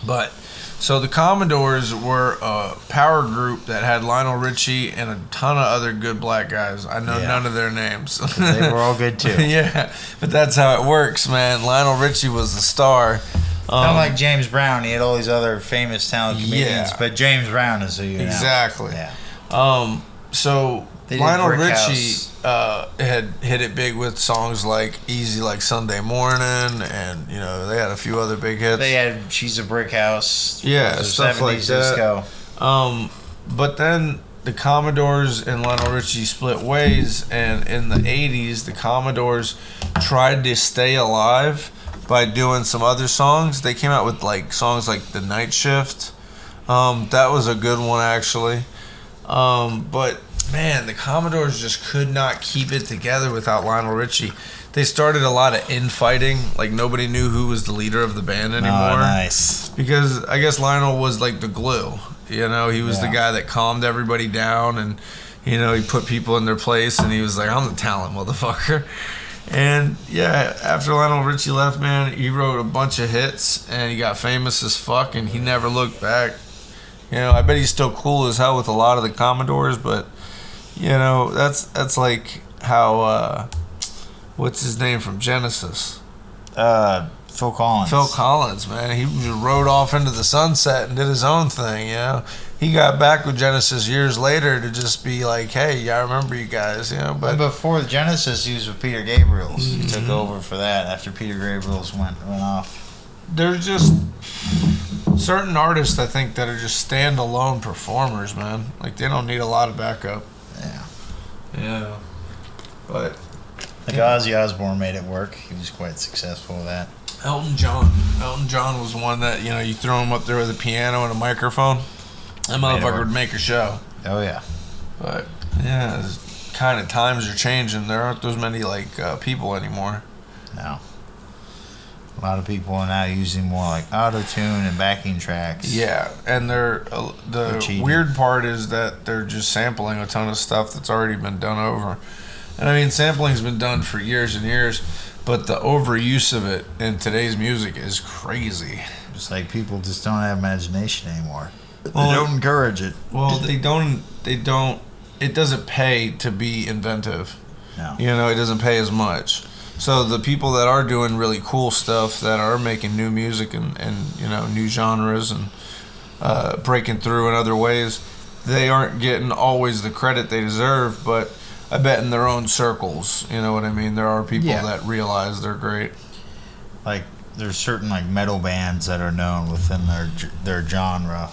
But so the Commodores were a power group that had Lionel Richie and a ton of other good black guys. I know Yeah. none of their names. They were all good too. Yeah, but that's how it works, man. Lionel Richie was the star. Kind of like James Brown, he had all these other famous talented comedians, Yeah. but James Brown is who you know. Exactly. Yeah. So They did Lionel Brick Richie had hit it big with songs like "Easy Like Sunday Morning," and they had a few other big hits. They had "She's a Brick House." Yeah, Those stuff like 70s that. disco. But then the Commodores and Lionel Richie split ways, and in the 80s, the Commodores tried to stay alive by doing some other songs. They came out with songs like "The Night Shift." That was a good one, actually. But man, the Commodores just could not keep it together without Lionel Richie. They started a lot of infighting. Like, nobody knew who was the leader of the band anymore. Oh, nice. Because I guess Lionel was like the glue. He was the Yeah. guy that calmed everybody down, and he put people in their place, and he was like, I'm the talent, motherfucker. And yeah, after Lionel Richie left, man, he wrote a bunch of hits, and he got famous as fuck, and he never looked back. I bet he's still cool as hell with a lot of the Commodores, but that's like how what's his name from Genesis? Phil Collins. Phil Collins, man. He just rode off into the sunset and did his own thing, He got back with Genesis years later to just be like, hey, I remember you guys, But But before Genesis, he was with Peter Gabriel's. He took over for that after Peter Gabriel's went off. there's just certain artists, I think, that are just standalone performers, man. Like, they don't need a lot of backup. Yeah. Yeah. But Like Ozzy Osbourne made it work. He was quite successful with that. Elton John. Elton John was one that, you throw him up there with a piano and a microphone, that Made it motherfucker work. would make a show. Oh yeah. But, yeah, kind of times are changing. There aren't those many, people anymore. No. A lot of people are now using more like auto-tune and backing tracks. Yeah, and They're the cheating. weird part is that they're just sampling a ton of stuff that's already been done over. And I mean, sampling's been done for years and years, but the overuse of it in today's music is crazy. It's like people just don't have imagination anymore. Well, they don't encourage it. Well, they don't. It doesn't pay to be inventive. No. It doesn't pay as much. So the people that are doing really cool stuff, that are making new music and new genres and breaking through in other ways, they aren't getting always the credit they deserve. But I bet in their own circles, you know what I mean, there are people Yeah. that realize they're great. Like there's certain like metal bands that are known within their genre.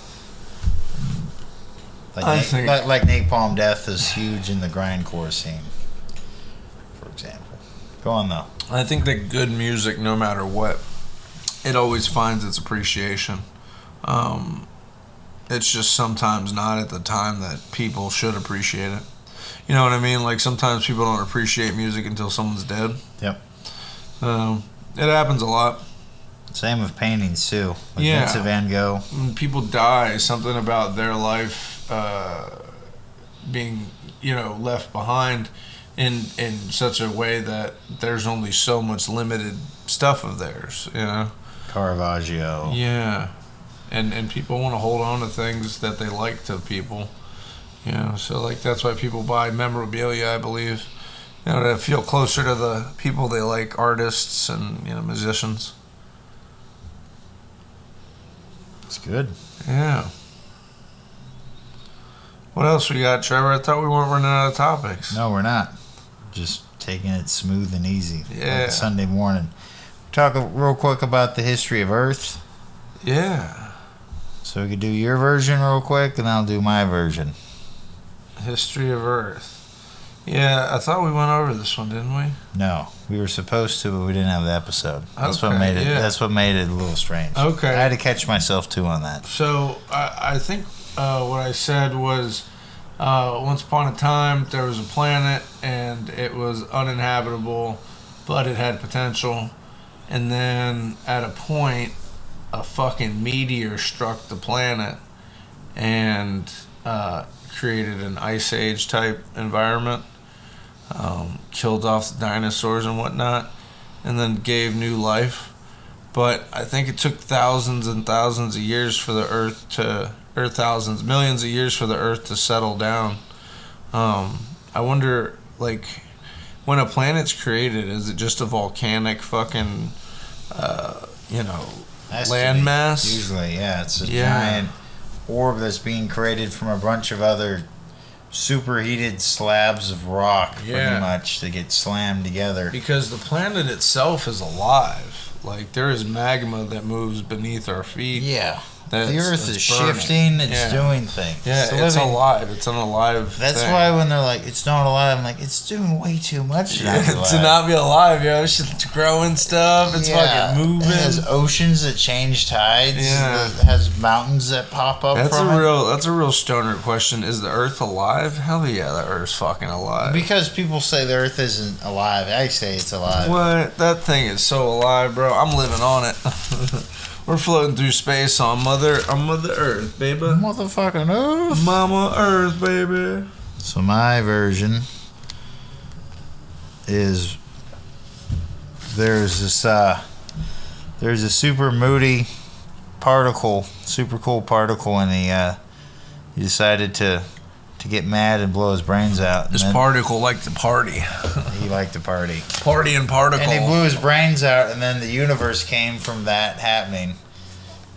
Like, I think- like Napalm Death is huge in the grindcore scene, for example. Go on though. I think that good music, no matter what, it always finds its appreciation. It's just sometimes not at the time that people should appreciate it. You know what I mean? Like, sometimes people don't appreciate music until someone's dead. Yep. It happens a lot. Same with paintings too. Like Yeah. Vincent Van Gogh. When people die, something about their life being, left behind in such a way that there's only so much limited stuff of theirs, you know. Caravaggio. Yeah, and people want to hold on to things that they like to people, you know. So like that's why people buy memorabilia, I believe, you know, to feel closer to the people they like, artists and musicians. It's good. Yeah. What else we got, Trevor? I thought we weren't running out of topics. No, we're not. Just taking it smooth and easy. Yeah. Like Sunday morning. Talk real quick about the history of Earth. Yeah. So we could do your version real quick, and I'll do my version. History of Earth. Yeah, I thought we went over this one, didn't we? No, we were supposed to, but we didn't have the episode. That's what Okay, made it. yeah. That's what made it a little strange. Okay. I had to catch myself too on that. So I think what I said was, once upon a time there was a planet and it was uninhabitable, but it had potential. And then at a point, a fucking meteor struck the planet and created an ice age type environment, killed off the dinosaurs and whatnot, and then gave new life. But I think it took thousands and thousands of years for the Earth to, or thousands, millions of years for the Earth to settle down. I wonder, like, when a planet's created, is it just a volcanic fucking, landmass? Usually, yeah. It's a giant orb that's being created from a bunch of other superheated slabs of rock, pretty much, that get slammed together. Because the planet itself is alive. Like, there is magma that moves beneath our feet. Yeah. The Earth is burning. shifting, it's doing things. Yeah, it's alive. It's an alive That's thing. why when they're like, it's not alive, I'm like, it's doing way too much to not be alive. To not be alive, yo. It's growing stuff. It's fucking moving. It has oceans that change tides. Yeah. It has mountains that pop up That's from That's a real stoner question. Is the Earth alive? Hell yeah, the Earth's fucking alive. Because people say the Earth isn't alive. I say it's alive. What? That thing is so alive, bro. I'm living on it. We're floating through space on Mother Earth, baby. Motherfucking Earth. Mama Earth, baby. So my version is there's a super moody particle, super cool particle, and he decided to get mad and blow his brains out. This particle liked to party. He liked to party. Party and particle. And he blew his brains out, and then the universe came from that happening.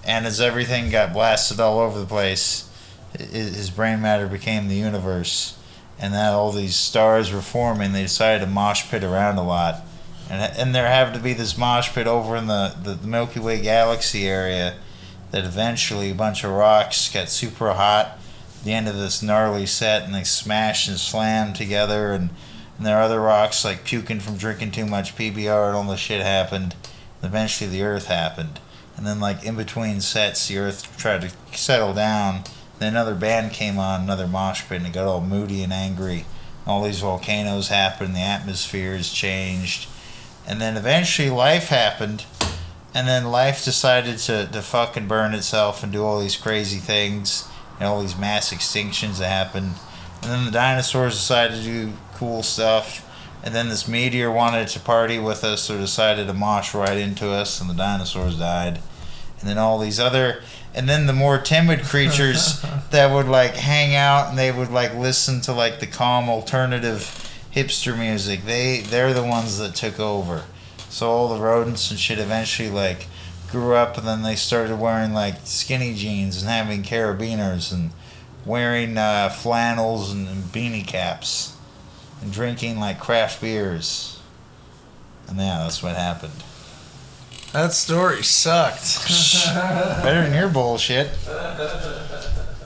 And as everything got blasted all over the place, his brain matter became the universe. And now all these stars were forming. They decided to mosh pit around a lot. And there happened to be this mosh pit over in the Milky Way galaxy area that eventually a bunch of rocks got super hot at the end of this gnarly set, and they smashed and slammed together, and there are other rocks like puking from drinking too much PBR, and all this shit happened. And eventually the Earth happened. And then like in between sets, the Earth tried to settle down. Then another band came on, another mosh pit, and it got all moody and angry. All these volcanoes happened, the atmospheres changed. And then eventually life happened. And then life decided to fucking burn itself and do all these crazy things. And all these mass extinctions that happened. And then the dinosaurs decided to do cool stuff. And then this meteor wanted to party with us, so decided to mosh right into us, and the dinosaurs died. And then all these other... And then the more timid creatures that would like hang out and they would like listen to like the calm alternative hipster music, they're the ones that took over. So all the rodents and shit eventually like grew up, and then they started wearing like skinny jeans and having carabiners and wearing flannels and beanie caps and drinking like craft beers. And yeah, that's what happened. That story sucked. Better than your bullshit.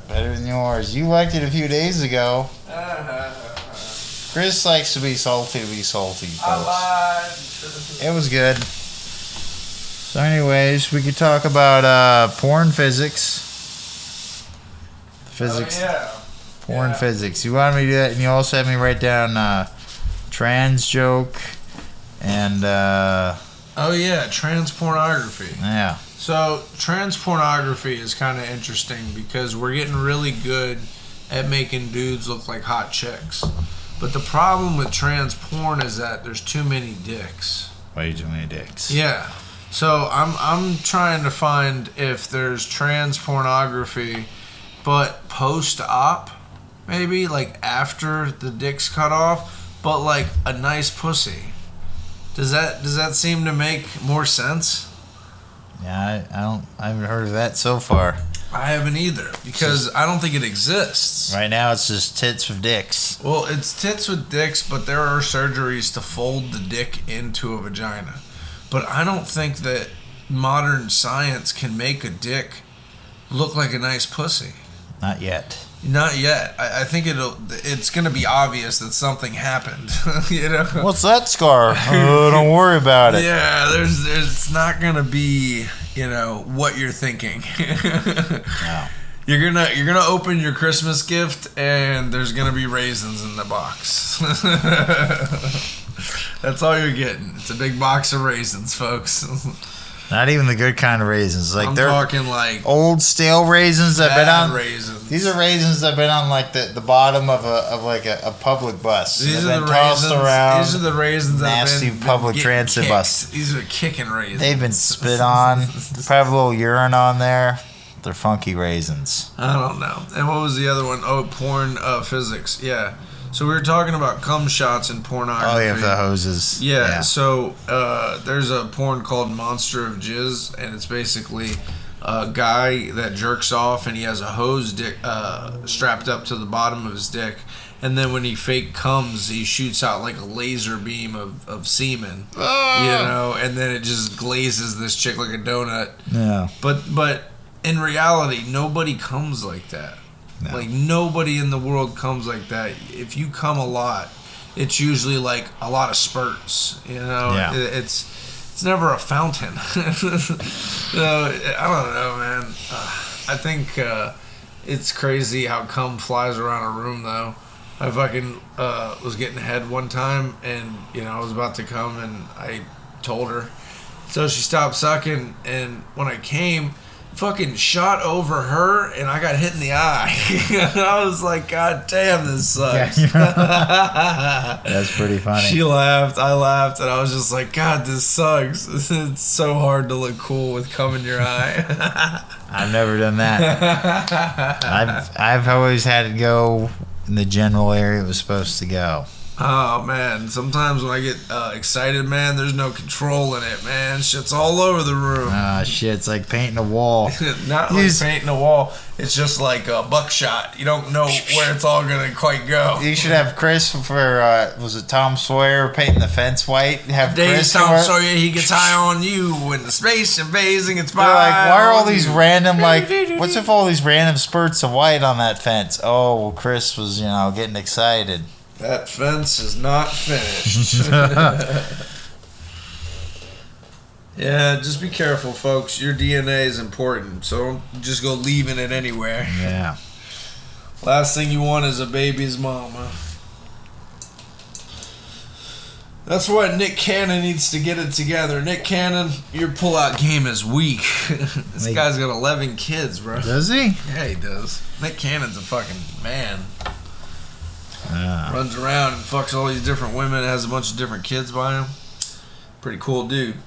Better than yours. You liked it a few days ago. Chris likes to be salty, folks. I lied. It was good. So anyways, we could talk about porn physics. Physics. Oh, yeah. Porn physics. You wanted me to do that, and you also had me write down trans joke and Oh yeah, trans pornography. yeah. So trans pornography is kind of interesting because we're getting really good at making dudes look like hot chicks. But the problem with trans porn is that there's too many dicks. Way too many dicks. Yeah. So I'm trying to find if there's trans pornography, but post-op, maybe like after the dick's cut off, but like a nice pussy. Does that seem to make more sense? Yeah, I haven't heard of that so far. I haven't either, because I don't think it exists. Right now, it's just tits with dicks. Well, it's tits with dicks, but there are surgeries to fold the dick into a vagina. But I don't think that modern science can make a dick look like a nice pussy. Not yet. Not yet. I think it's going to be obvious that something happened. You know? What's that scar? Oh, don't worry about it. Yeah, it's not going to be, what you're thinking. No. You're gonna open your Christmas gift and there's gonna be raisins in the box. That's all you're getting. It's a big box of raisins, folks. Not even the good kind of raisins. Like I'm they're talking like old stale raisins that been on. Raisins. These are raisins that have been on like the bottom of a public bus. These They've are been the tossed raisins. around. These are the raisins that Nasty have been public getting transit kicked. bus. These are kicking raisins. They've been spit on. Probably have a little urine on there. They're funky raisins. I don't know. And what was the other one? Oh, porn physics. Yeah. So we were talking about cum shots and pornography. Oh, yeah, the hoses. Yeah. So there's a porn called Monster of Jizz, and it's basically a guy that jerks off, and he has a hose dick strapped up to the bottom of his dick. And then when he fake comes, he shoots out like a laser beam of semen, and then it just glazes this chick like a donut. Yeah. But in reality, nobody comes like that. No. Like, nobody in the world comes like that. If you come a lot, it's usually like a lot of spurts, Yeah. It's never a fountain. I don't know, man. I think it's crazy how cum flies around a room, though. I fucking was getting head one time, and, I was about to come, and I told her. So she stopped sucking, and when I came, fucking shot over her, and I got hit in the eye. I was like, God damn, this sucks. That's pretty funny. She laughed, I laughed, and I was just like, God, this sucks. It's so hard to look cool with cum in your eye. I've never done that. I've always had it go in the general area it was supposed to go. Oh, man. Sometimes when I get excited, man, there's no control in it, man. Shit's all over the room. Ah, shit. It's like painting a wall. Not like painting a wall. It's just like a buckshot. You don't know where it's all going to quite go. You should have Chris for, was it Tom Sawyer painting the fence white? Have Chris Tom Sawyer, he gets high on you when the space invading its by. They're like, why are all these random, what's with all these random spurts of white on that fence? Oh, well, Chris was, getting excited. That fence is not finished. Yeah, just be careful, folks. Your DNA is important, so don't just go leaving it anywhere. Yeah. Last thing you want is a baby's mama. That's why Nick Cannon needs to get it together. Nick Cannon, your pull-out game is weak. This guy's got 11 kids, bro. Does he? Yeah, he does. Nick Cannon's a fucking man. Yeah. Runs around and fucks all these different women, has a bunch of different kids by him. Pretty cool dude.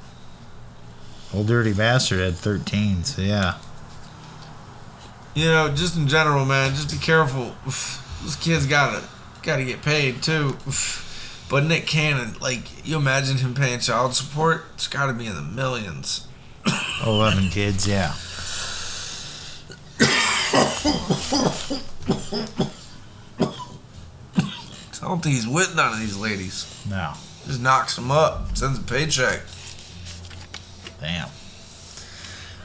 Old Dirty Bastard had 13, so yeah. Just in general, man, just be careful. Those kids gotta get paid too. But Nick Cannon, you imagine him paying child support? It's gotta be in the millions. 11 kids, yeah. I don't think he's with none of these ladies. No. Just knocks them up, sends a paycheck. Damn.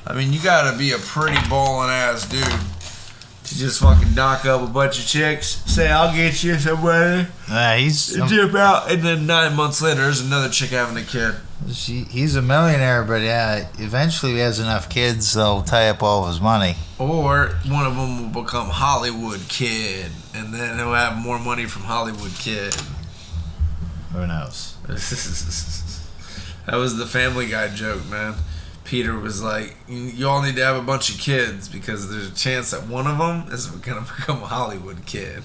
I mean, you gotta be a pretty ballin' ass dude to just fucking knock up a bunch of chicks, say, I'll get you some money, dip out, and then 9 months later, there's another chick having a kid. He's a millionaire, but yeah, eventually he has enough kids, they'll tie up all of his money. Or one of them will become Hollywood Kid, and then he'll have more money from Hollywood Kid. Who knows? That was the Family Guy joke, man. Peter was like, "You all need to have a bunch of kids because there's a chance that one of them is going to become a Hollywood kid."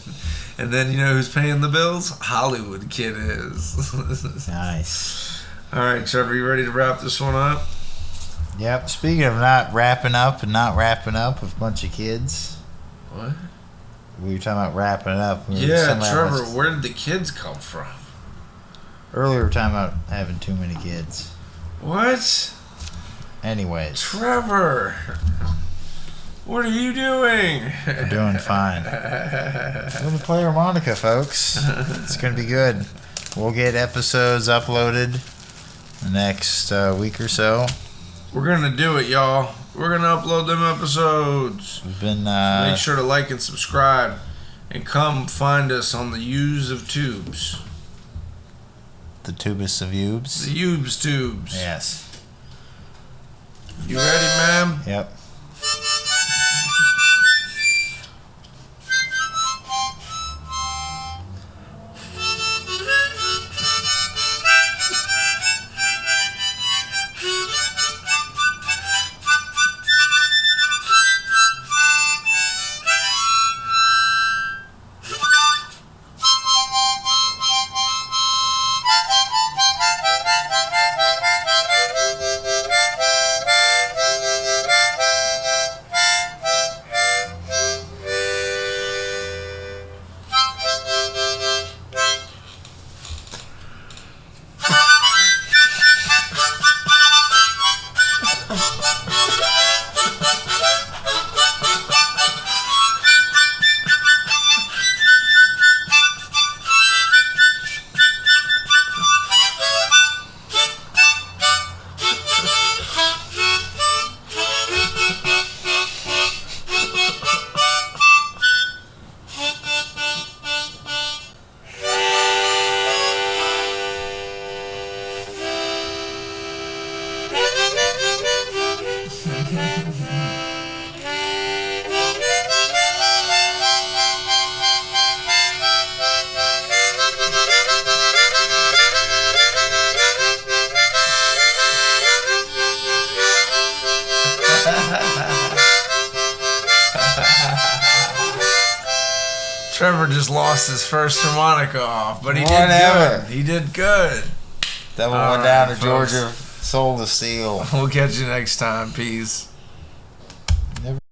And then you know who's paying the bills? Hollywood kid is. Nice. All right, Trevor, you ready to wrap this one up? Yep. Speaking of not wrapping up with a bunch of kids. What? We were talking about wrapping up. Yeah, Trevor, where did the kids come from? Earlier we were talking about having too many kids. What? Anyways. Trevor, what are you doing? We're doing fine. We're going to play harmonica, folks. It's going to be good. We'll get episodes uploaded the next week or so. We're going to do it, y'all. We're going to upload them episodes. We've been... Make sure to like and subscribe. And come find us on the U's of Tubes. The Tubus of Ubes? The Ubes Tubes. Yes. You ready, ma'am? Yep. Trevor just lost his first harmonica off, but he did Whatever. good. He did good. That one All went down right, to folks. Georgia, Soul to Steel. We'll catch you next time. Peace.